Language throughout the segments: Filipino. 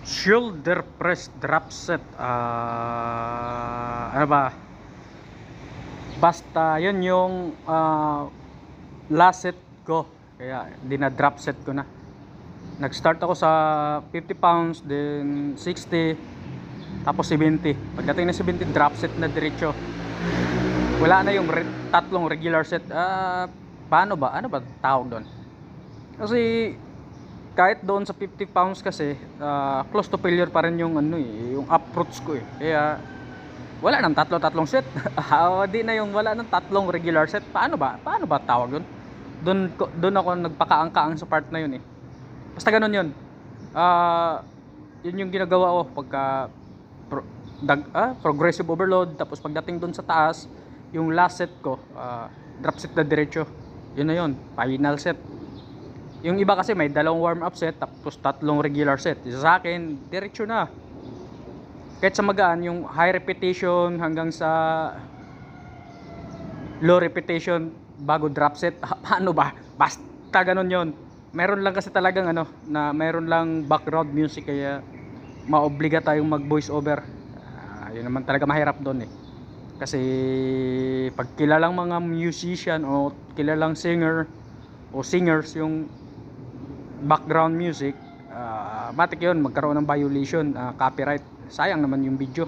Shoulder press drop set. Ano ba? Basta yun yung last set ko. Kaya dinadrop set ko na. Nag-start ako sa 50 pounds, then 60, tapos 70. Pagdating na 70, drop set na diretso. Wala na yung tatlong regular set. Paano ba? Ano ba tawag doon? Kasi kahit doon sa 50 pounds kasi close to failure pa rin yung ano yung approach ko eh. Kaya wala nang tatlong set. Di na yung wala nang tatlong regular set. Paano ba? Paano ba tawag doon? Doon ako nagpakaangkaang sa part na yun eh. Basta ganun yun. Yun yung ginagawa ko pagka progressive overload, tapos pagdating doon sa taas, yung last set ko, drop set na diretso. Yun na yun, final set. Yung iba kasi may dalawang warm up set, tapos tatlong regular set. Sa akin, diretso na. Kahit sa magaan, yung high repetition hanggang sa low repetition bago drop set. Paano ba? Basta ganun yun. Meron lang kasi talagang ano, na meron lang background music, kaya maobliga tayong mag voice over. Yun naman talaga mahirap doon eh. Kasi pag kilalang mga musician o kilalang singer o singers yung background music, matik yun magkaroon ng violation, copyright. Sayang naman yung video.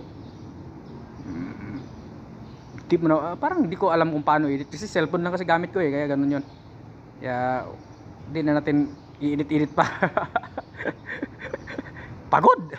Tip mo na, parang hindi ko alam kung paano edit kasi cellphone lang kasi gamit ko eh, kaya ganun yun. Kaya hindi na natin i-edit pa. Pagod.